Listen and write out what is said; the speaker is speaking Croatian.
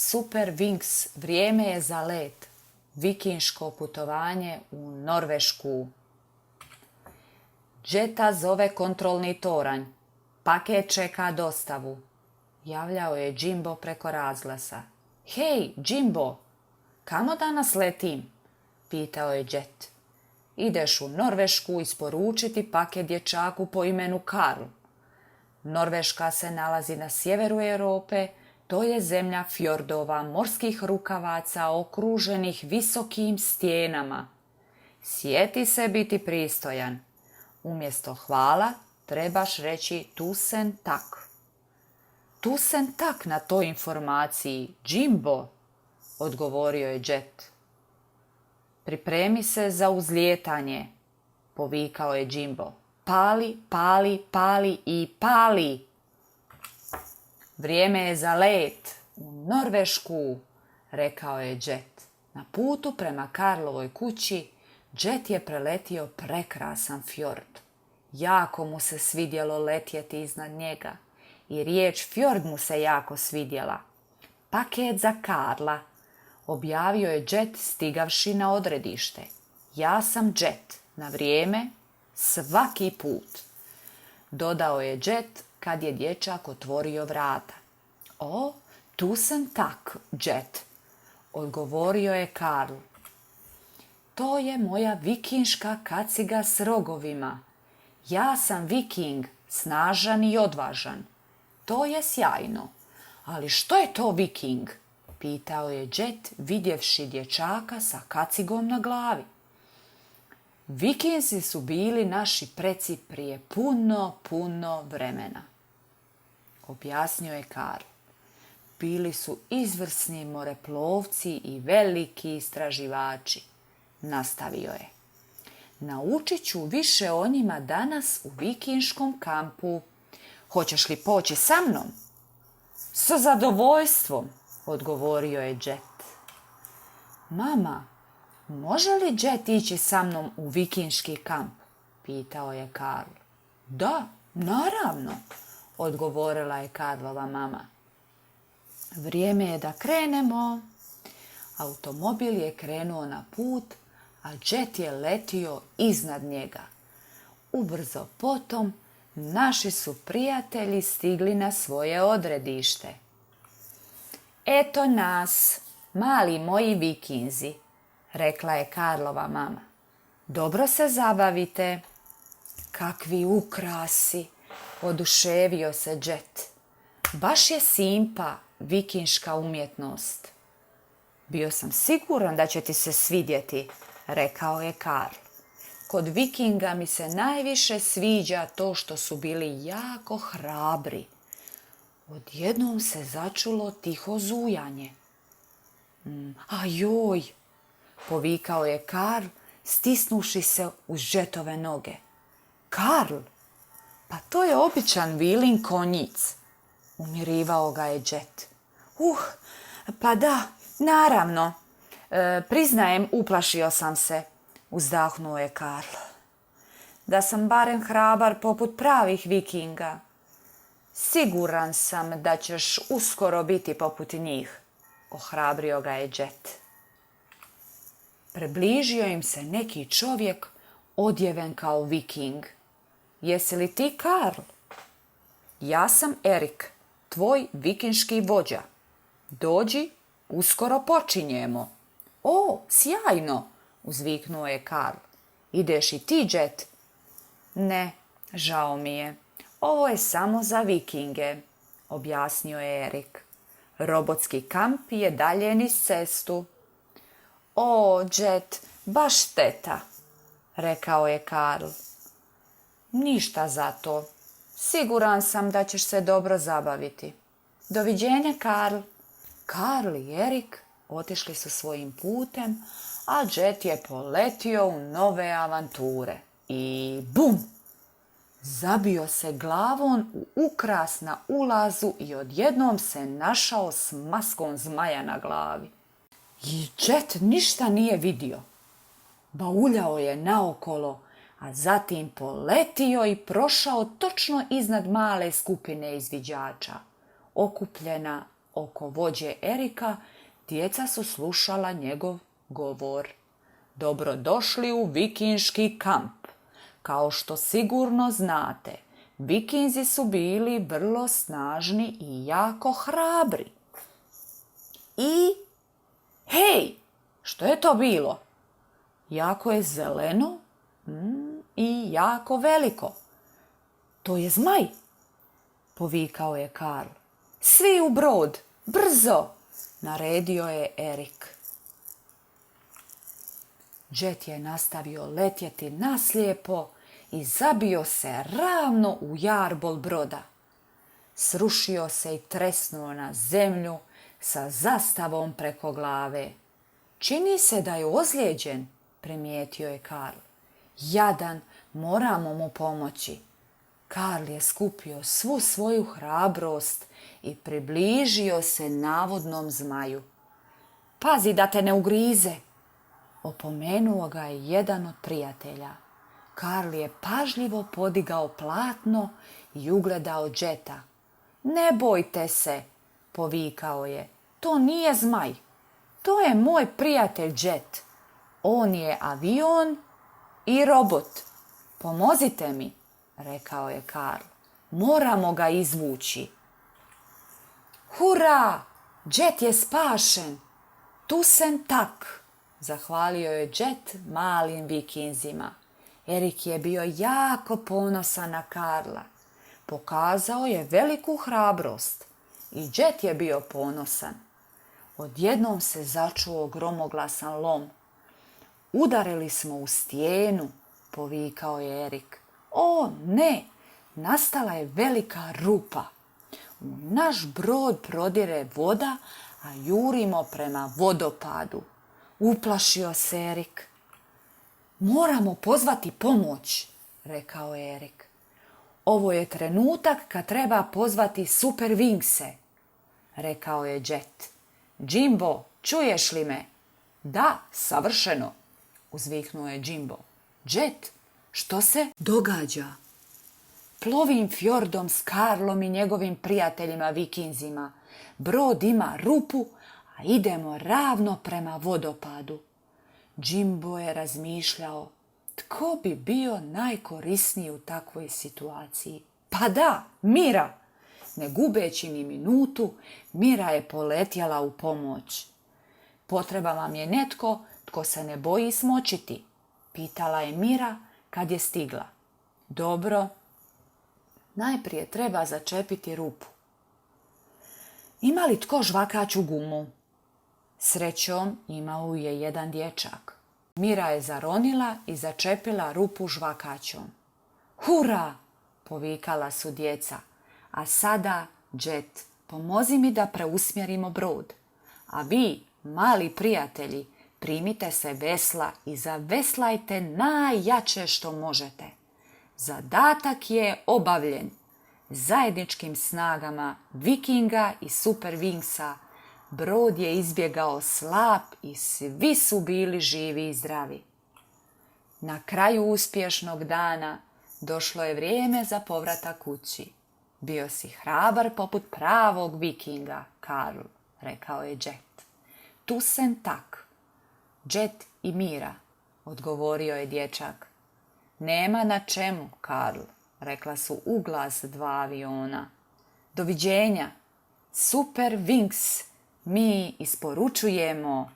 Super Wings, vrijeme je za let. Vikinško putovanje u Norvešku. Jetta zove kontrolni toranj. Paket čeka dostavu. Javljao je Jimbo preko razglasa. Hej, Jimbo, kamo danas letim? Pitao je Jet. Ideš u Norvešku isporučiti paket dječaku po imenu Karl. Norveška se nalazi na sjeveru Europe. To je zemlja fjordova, morskih rukavaca okruženih visokim stijenama. Sjeti se biti pristojan. Umjesto hvala trebaš reći tusen tak. Tusen tak na toj informaciji, Jimbo, odgovorio je Jet. Pripremi se za uzlijetanje, povikao je Jimbo. Pali, pali, pali i pali. Vrijeme je za let u Norvešku, rekao je Jet. Na putu prema Karlovoj kući, Jet je preletio prekrasan fjord. Jako mu se svidjelo letjeti iznad njega i riječ fjord mu se jako svidjela. Paket za Karla, objavio je Jet stigavši na odredište. Ja sam Jet, na vrijeme, svaki put. Dodao je Jet kad je dječak otvorio vrata. O, tu sam tak, Jet, odgovorio je Karl. To je moja vikinška kaciga s rogovima. Ja sam viking, snažan i odvažan. To je sjajno. Ali što je to viking? Pitao je Jet vidjevši dječaka sa kacigom na glavi. Vikinzi su bili naši preci prije puno vremena, objasnio je Karl. Bili su izvrsni moreplovci i veliki istraživači, nastavio je. Naučit ću više o njima danas u vikinškom kampu. Hoćeš li poći sa mnom? Sa zadovoljstvom, odgovorio je Jet. Mama, može li Jet ići sa mnom u vikinški kamp? Pitao je Karl. Da, naravno, odgovorila je Karlova mama. Vrijeme je da krenemo. Automobil je krenuo na put, a Jet je letio iznad njega. Ubrzo potom naši su prijatelji stigli na svoje odredište. Eto nas, mali moji vikinzi, rekla je Karlova mama. Dobro se zabavite. Kakvi ukrasi, oduševio se Jet. Baš je simpa vikinška umjetnost. Bio sam siguran da će ti se svidjeti, rekao je Karl. Kod vikinga mi se najviše sviđa to što su bili jako hrabri. Odjednom se začulo tiho zujanje. Ajoj, povikao je Karl, stisnuši se uz Jetove noge. Karl, pa to je običan vilin konjic, umirivao ga je Jet. Pa da, naravno, priznajem, uplašio sam se, uzdahnuo je Karl. Da sam barem hrabar poput pravih vikinga. Siguran sam da ćeš uskoro biti poput njih, ohrabrio ga je Jet. Približio im se neki čovjek odjeven kao viking. Jesi li ti Karl? Ja sam Erik, tvoj vikinški vođa. Dođi, uskoro počinjemo. O, sjajno, uzviknuo je Karl. Ideš i ti, Jet? Ne, žao mi je. Ovo je samo za vikinge, objasnio je Erik. Robotski kamp je dalje niz cestu. O, Jet, baš šteta, rekao je Karl. Ništa za to. Siguran sam da ćeš se dobro zabaviti. Doviđenja, Karl. Karl i Erik otišli su svojim putem, a Jet je poletio u nove avanture. I bum! Zabio se glavom u ukras na ulazu i odjednom se našao s maskom zmaja na glavi. I Jet ništa nije vidio. Bauljao je naokolo, a zatim poletio i prošao točno iznad male skupine izviđača, okupljena oko vođe Erika, djeca su slušala njegov govor. Dobrodošli u vikinški kamp. Kao što sigurno znate, vikinzi su bili vrlo snažni i jako hrabri. Hej, što je to bilo? Jako je zeleno i jako veliko. To je zmaj, povikao je Karl. Svi u brod, brzo, naredio je Erik. Jet je nastavio letjeti naslijepo i zabio se ravno u jarbol broda. Srušio se i tresnuo na zemlju sa zastavom preko glave. Čini se da je ozlijeđen, primijetio je Karl. Jadan, moramo mu pomoći. Karl je skupio svu svoju hrabrost i približio se navodnom zmaju. Pazi da te ne ugrize, opomenuo ga je jedan od prijatelja. Karl je pažljivo podigao platno i ugledao Jeta. Ne bojte se, povikao je. To nije zmaj. To je moj prijatelj Jet. On je avion i robot. Pomozite mi, rekao je Karl. Moramo ga izvući. Hurra! Jet je spašen. Tusen tak, zahvalio je Jet malim vikinzima. Erik je bio jako ponosan na Karla. Pokazao je veliku hrabrost i Jet je bio ponosan. Odjednom se začuo gromoglasan lom. Udarili smo u stijenu, povikao je Erik. O ne, nastala je velika rupa. U naš brod prodire voda, a jurimo prema vodopadu. Uplašio se Erik. Moramo pozvati pomoć, rekao je Erik. Ovo je trenutak kad treba pozvati Super Wingse, rekao je Jet. Jimbo, čuješ li me? Da, savršeno, uzviknuo je Jimbo. Jet, što se događa? Plovim fjordom s Karlom i njegovim prijateljima vikinzima. Brod ima rupu, a idemo ravno prema vodopadu. Jimbo je razmišljao, tko bi bio najkorisniji u takvoj situaciji? Pa da, Mira! Ne gubeći ni minutu, Mira je poletjela u pomoć. Potreba vam je netko tko se ne boji smočiti, pitala je Mira kad je stigla. Dobro, najprije treba začepiti rupu. Ima li tko žvakaću gumu? Srećom imao je jedan dječak. Mira je zaronila i začepila rupu žvakaćom. Hura! Povikala su djeca. A sada, Jet, pomozi mi da preusmjerimo brod. A vi, mali prijatelji, primite se vesla i zaveslajte najjače što možete. Zadatak je obavljen. Zajedničkim snagama Vikinga i Super Wingsa brod je izbjegao slap i svi su bili živi i zdravi. Na kraju uspješnog dana došlo je vrijeme za povratak kući. Bio si hrabar poput pravog Vikinga, Karl, rekao je Jet. Tusen tak. Jet i Mira, odgovorio je dječak. Nema na čemu, Karl, rekla su uglas dva aviona. Doviđenja. Super Wings, mi isporučujemo